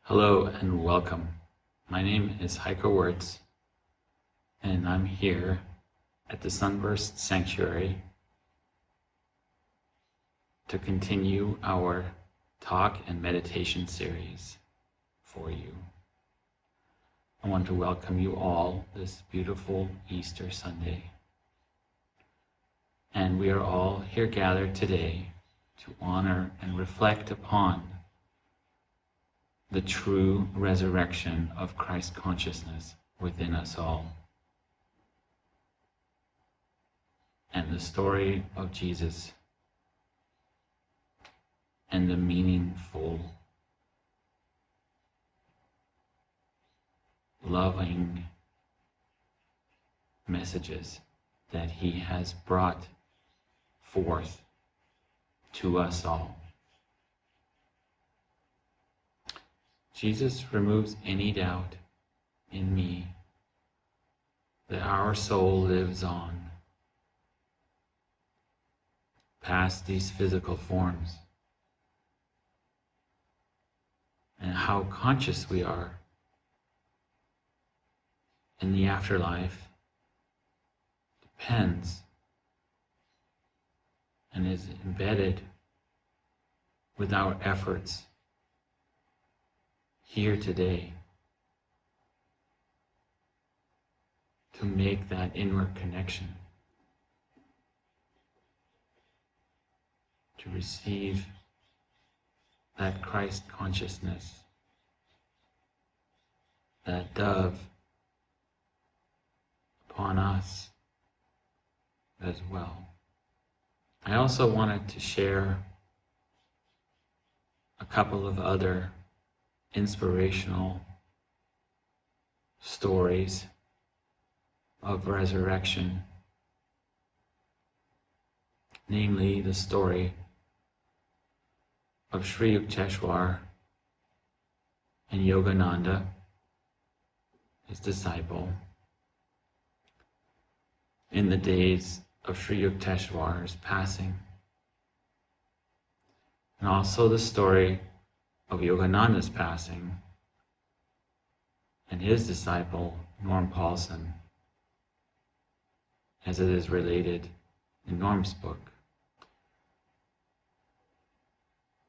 Hello and welcome. My name is Heiko Wirtz, and I'm here at the Sunburst Sanctuary to continue our talk and meditation series for you. I want to welcome you all this beautiful Easter Sunday. And we are all here gathered today to honor and reflect upon the true resurrection of Christ consciousness within us all, and the story of Jesus and the meaningful, loving messages that he has brought forth to us all. Jesus removes any doubt in me that our soul lives on past these physical forms, and how conscious we are in the afterlife depends and is embedded with our efforts here today to make that inward connection, to receive that Christ consciousness, that dove upon us as well. I also wanted to share a couple of other inspirational stories of resurrection, namely the story of Sri Yukteswar and Yogananda, his disciple, in the days of Sri Yukteswar's passing, and also the story of Yogananda's passing and his disciple, Norm Paulsen, as it is related in Norm's book.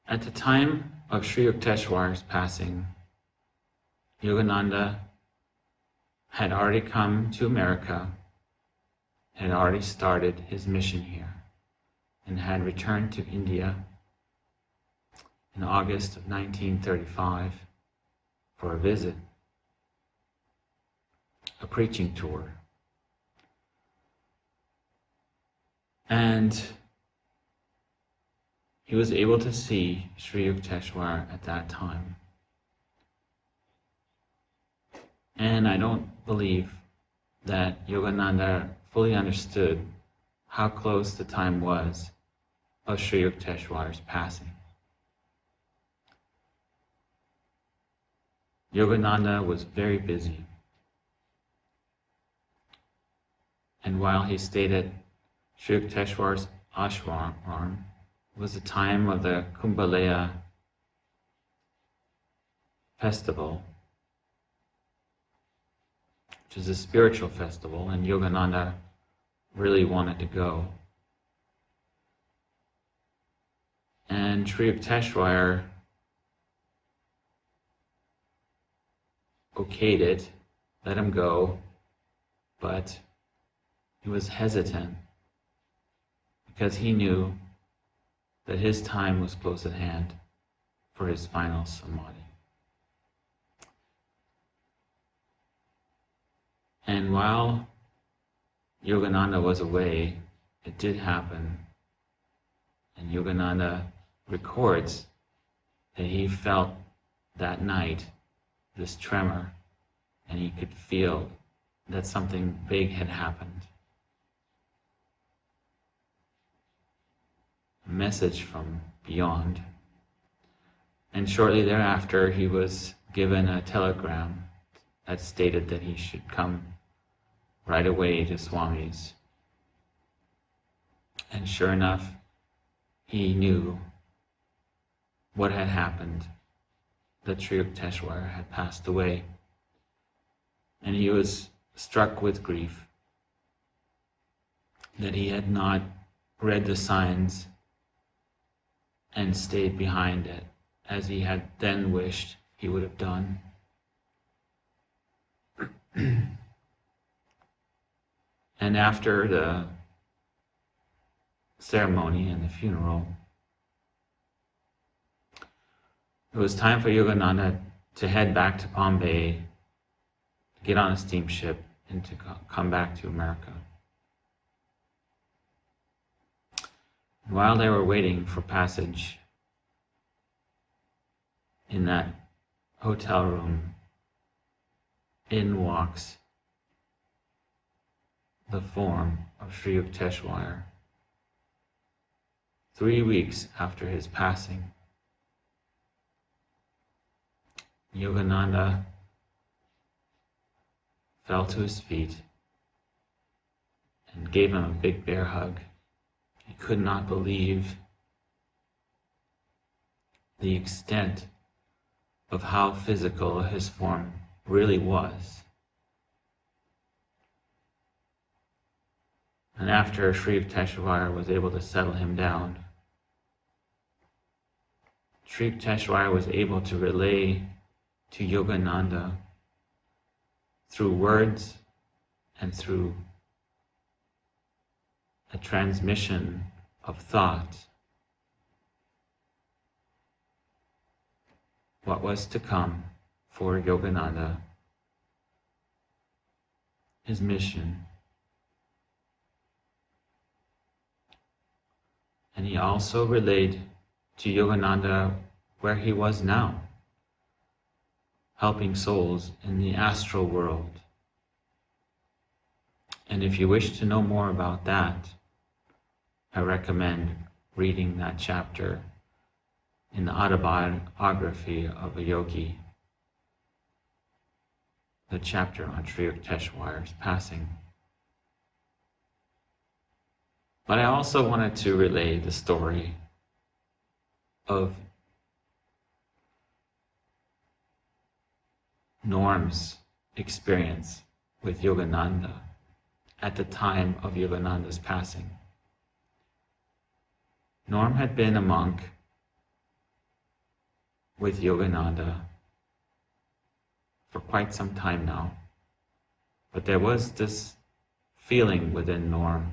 At the time of Sri Yukteswar's passing, Yogananda had already come to America, had already started his mission here, and had returned to India in August of 1935 for a visit, a preaching tour. And he was able to see Sri Yukteswar at that time. And I don't believe that Yogananda fully understood how close the time was of Sri Yukteswar's passing. Yogananda was very busy, and while he stayed at Sri Yukteswar's ashram, it was the time of the Kumbhalaya festival, which is a spiritual festival, and Yogananda really wanted to go. And Sri Yukteswar okayed it, let him go, but he was hesitant because he knew that his time was close at hand for his final samadhi. And while Yogananda was away, it did happen, and Yogananda records that he felt that night this tremor, and he could feel that something big had happened. A message from beyond. And shortly thereafter, he was given a telegram that stated that he should come right away to Swami's. And sure enough, he knew what had happened that Sri Yukteswar had passed away, and he was struck with grief that he had not read the signs and stayed behind it as he had then wished he would have done. And after the ceremony and the funeral, it was time for Yogananda to head back to Palm Bay, get on a steamship, and to come back to America. While they were waiting for passage in that hotel room, in walks the form of Sri Yukteswar. 3 weeks after his passing, Yogananda fell to his feet and gave him a big bear hug. He could not believe the extent of how physical his form really was. And after Sri Yukteswar was able to settle him down, Sri Yukteswar was able to relay to Yogananda through words and through a transmission of thought what was to come for Yogananda, his mission. And he also relayed to Yogananda where he was now, helping souls in the astral world. And if you wish to know more about that, I recommend reading that chapter in the autobiography of a yogi, the chapter on Sri Yukteswar's passing. But I also wanted to relay the story of Norm's experience with Yogananda at the time of Yogananda's passing. Norm had been a monk with Yogananda for quite some time now, but there was this feeling within Norm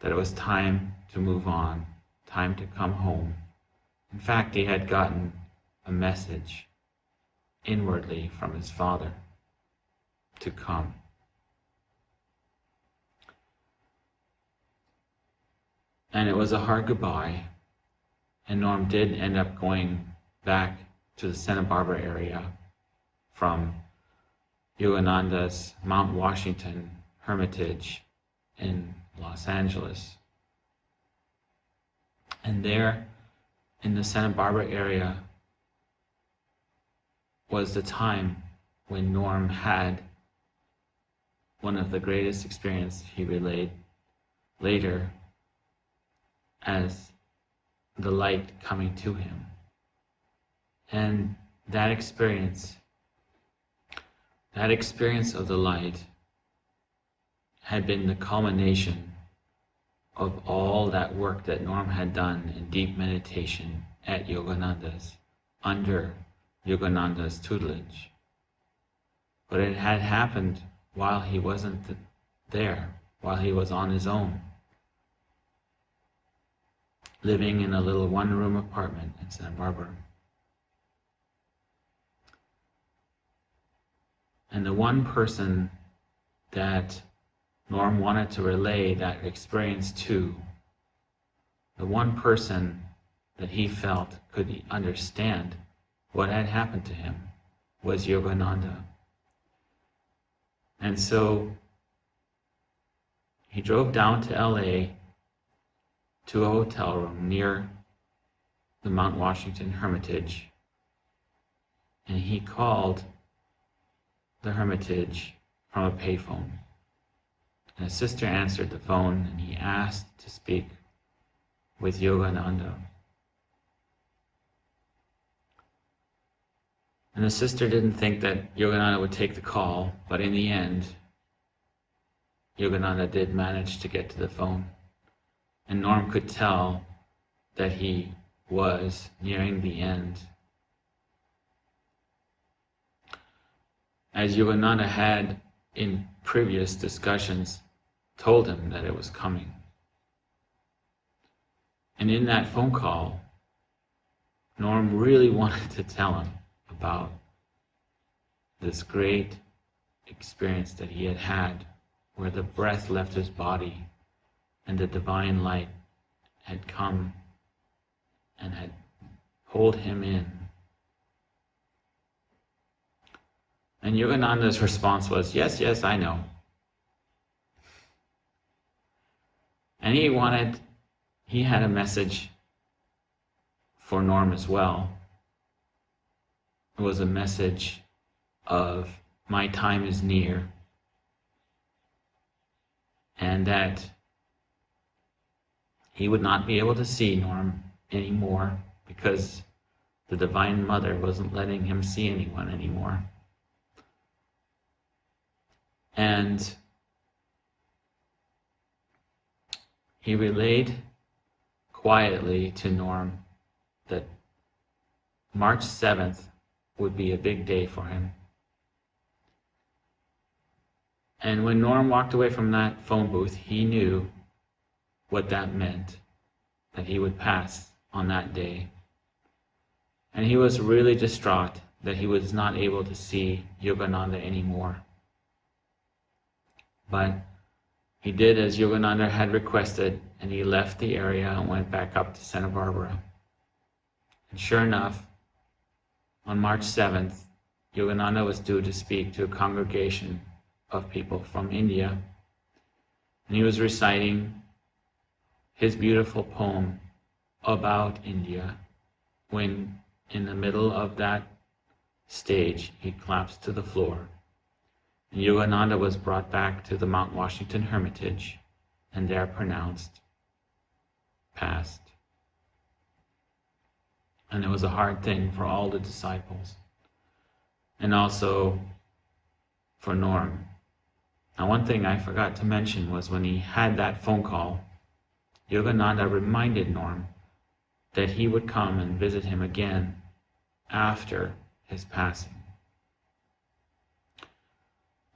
that it was time to move on, time to come home. In fact, he had gotten a message inwardly from his father to come. And it was a hard goodbye, and Norm did end up going back to the Santa Barbara area from Yogananda's Mount Washington Hermitage in Los Angeles. And there in the Santa Barbara area was the time when Norm had one of the greatest experiences he relayed later as the light coming to him. And that experience of the light had been the culmination of all that work that Norm had done in deep meditation at Yogananda's, under Yogananda's tutelage. But it had happened while he wasn't there, while he was on his own, living in a little one-room apartment in Santa Barbara. And the one person that Norm wanted to relay that experience to, the one person that he felt could understand what had happened to him, was Yogananda. And so he drove down to LA to a hotel room near the Mount Washington Hermitage, and he called the Hermitage from a payphone. And a sister answered the phone, and he asked to speak with Yogananda. And the sister didn't think that Yogananda would take the call, but in the end, Yogananda did manage to get to the phone. And Norm could tell that he was nearing the end. As Yogananda had in previous discussions told him that it was coming. And in that phone call, Norm really wanted to tell him about this great experience that he had had, where the breath left his body and the divine light had come and had pulled him in. And Yogananda's response was, yes, yes, I know. And he had a message for Norm as well. It was a message of, my time is near, and that he would not be able to see Norm anymore because the Divine Mother wasn't letting him see anyone anymore. And he relayed quietly to Norm that March 7th would be a big day for him. And when Norm walked away from that phone booth, he knew what that meant, that he would pass on that day. And he was really distraught that he was not able to see Yogananda anymore. But he did as Yogananda had requested, and he left the area and went back up to Santa Barbara. And sure enough, on March 7th, Yogananda was due to speak to a congregation of people from India. And he was reciting his beautiful poem about India when, in the middle of that stage, he collapsed to the floor. And Yogananda was brought back to the Mount Washington Hermitage and there pronounced passed. And it was a hard thing for all the disciples and also for Norm. Now, one thing I forgot to mention was when he had that phone call, Yogananda reminded Norm that he would come and visit him again after his passing.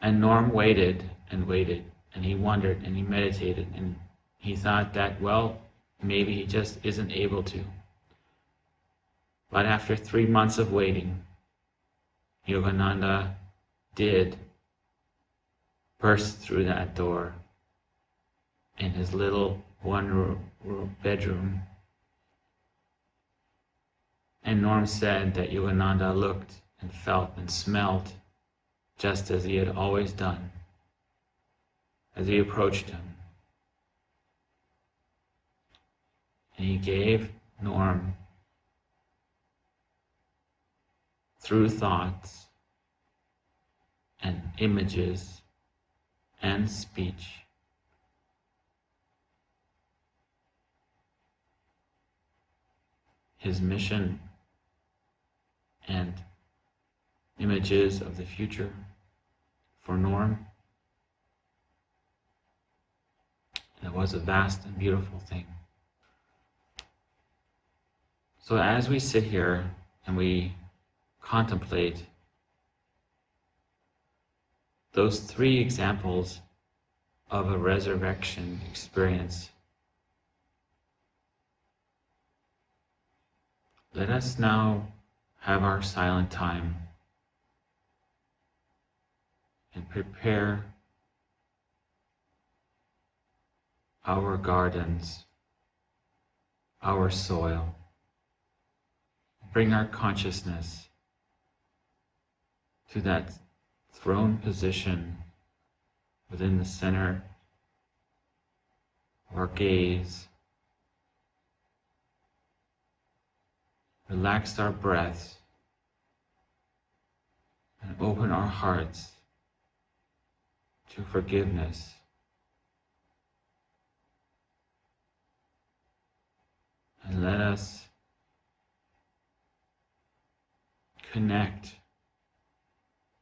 And Norm waited and waited, and he wondered and he meditated, and he thought that, well, maybe he just isn't able to. But after 3 months of waiting, Yogananda did burst through that door in his little one-room bedroom. And Norm said that Yogananda looked and felt and smelled just as he had always done as he approached him. And he gave Norm, through thoughts and images and speech, his mission and images of the future for Norm. And it was a vast and beautiful thing. So as we sit here and we contemplate those 3 examples of a resurrection experience, let us now have our silent time and prepare our gardens, our soil. Bring our consciousness to that throne position within the center of our gaze. Relax our breaths and open our hearts to forgiveness. And let us connect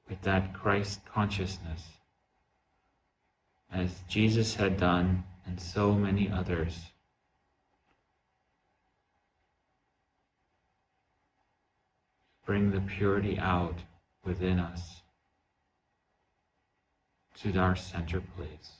with that Christ consciousness, as Jesus had done and so many others. Bring the purity out within us to our center place.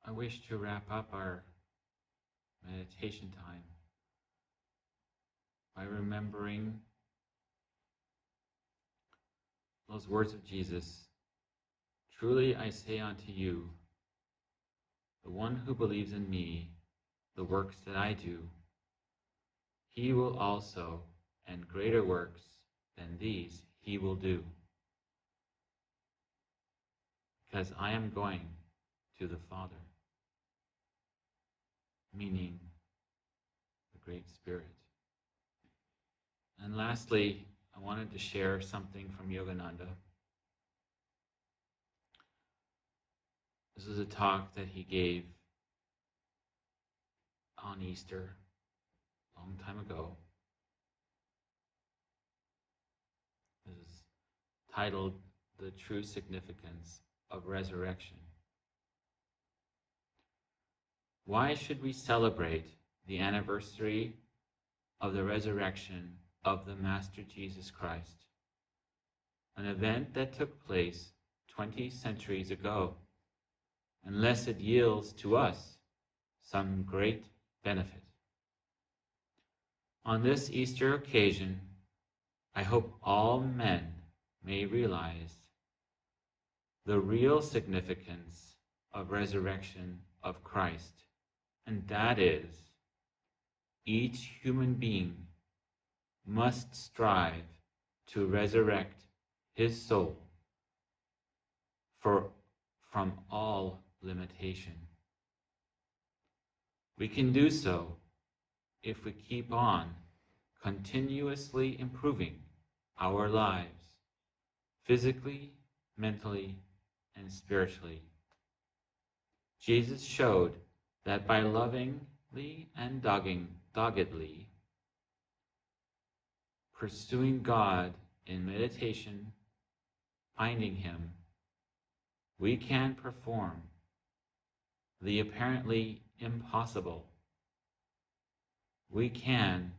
I wish to wrap up our meditation time by remembering those words of Jesus. Truly I say unto you, the one who believes in me, the works that I do, he will also, and greater works than these he will do, because I am going to the Father, meaning the Great Spirit. And lastly, I wanted to share something from Yogananda. This is a talk that he gave on Easter a long time ago. This is titled The True Significance of Resurrection. Why should we celebrate the anniversary of the resurrection of the Master Jesus Christ, an event that took place 20 centuries ago, unless it yields to us some great benefit? On this Easter occasion, I hope all men may realize the real significance of resurrection of Christ, and that is, each human being must strive to resurrect his soul from all limitation. We can do so if we keep on continuously improving our lives, physically, mentally, and spiritually. Jesus showed that by lovingly and doggedly pursuing God in meditation, finding Him, we can perform the apparently impossible. We can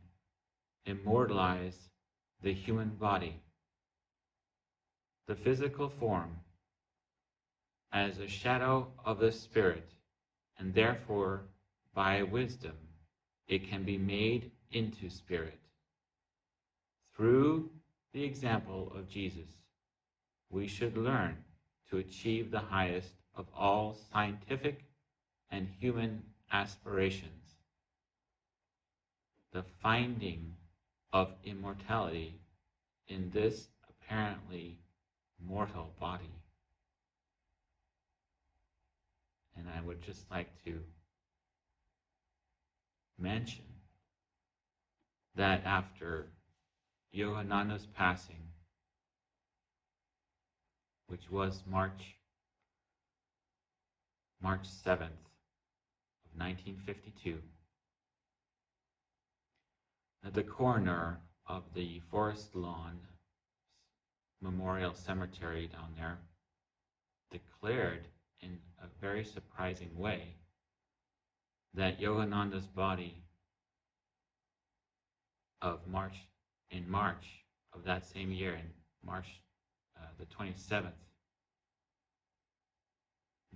immortalize the human body, the physical form, as a shadow of the spirit, and therefore, by wisdom, it can be made into spirit. Through the example of Jesus, we should learn to achieve the highest of all scientific and human aspirations, the finding of immortality in this apparently mortal body. And I would just like to mention that after Yogananda's passing, which was March 7th of 1952, that the coroner of the Forest Lawn Memorial Cemetery down there declared in a very surprising way that Yogananda's body in March of that same year, in March the 27th,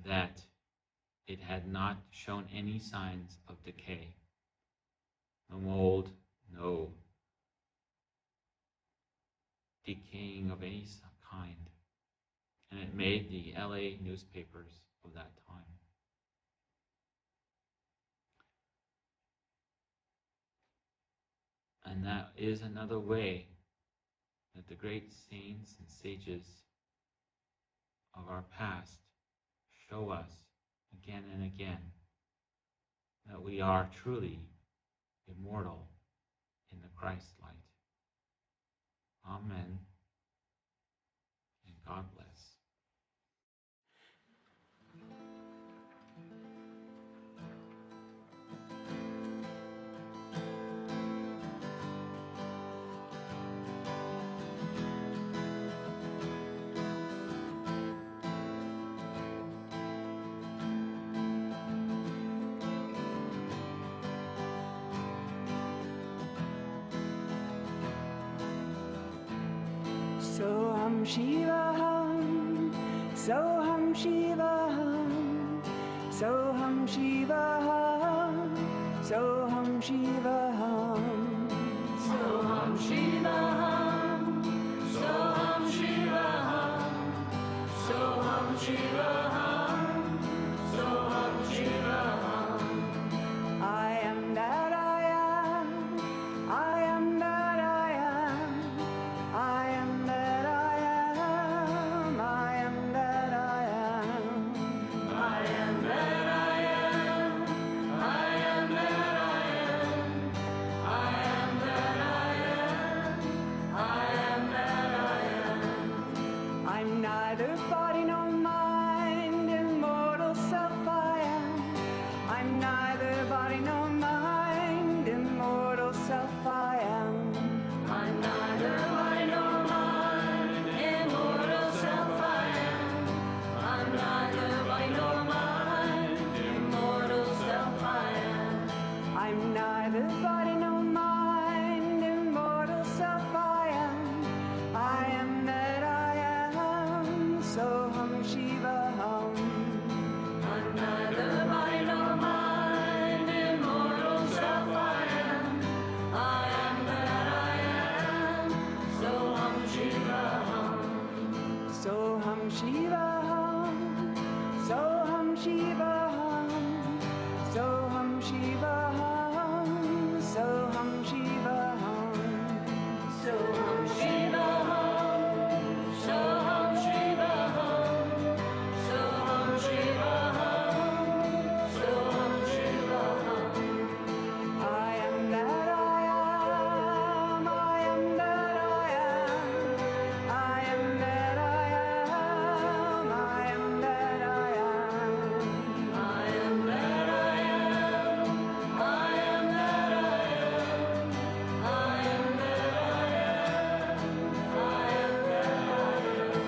that it had not shown any signs of decay. No mold, no decaying of any kind. And it made the LA newspapers of that time. And that is another way that the great saints and sages of our past show us again and again that we are truly immortal in the Christ light. Amen. And God bless. Soham Shivaham, Soham Shivaham, Soham Shivaham, Soham Shivaham, Soham Shivaham, Soham Shivaham, Soham Shivaham, Soham Shivaham. I am that I am, I am that I am, I am that I am, I am that I am, I am that I am, I am that I am, I am that I am, I am that I am. I'm neither body nor mind, immortal self I am. I'm neither body nor mind, immortal self I am. I'm neither body nor mind, immortal self I am. I'm neither body nor mind, immortal self I am. I'm neither body nor mind, immortal self I am. I am that I am, Soham Shivaham. I'm neither body nor mind, immortal self I am. I am that I am, Soham Shivaham. Soham Shivaham, Soham Shivaham, Soham Shivaham, Soham Shivaham, Soham Shivaham, Soham Shivaham, Soham Shivaham, Soham Shivaham. I am that I am, I am that I am, I am that I am, I am that I am, I am that I am, I am that I am, I am that I am, I am that I am.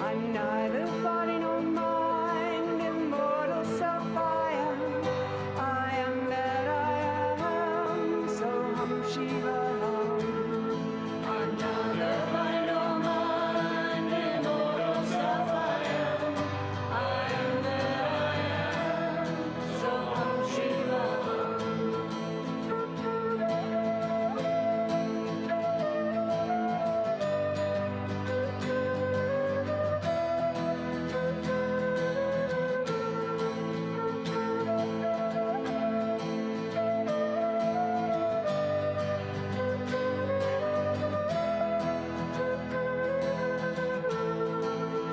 I'm neither body nor mind, immortal self I am. I am that I am, Soham Shivaham. I'm neither body nor mind, immortal self I am. I am that I am, Soham Shivaham.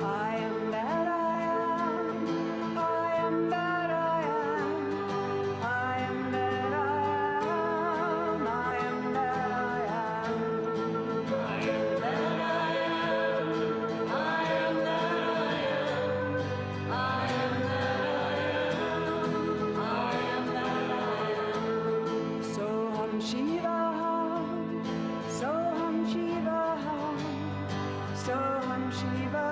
I am that I am, I am that I am, I am that I am, I am that I am, I am that I am, I am that I am, I am that I am, I am that I am. Soham Shivaham, Soham Shivaham, Soham Shivaham.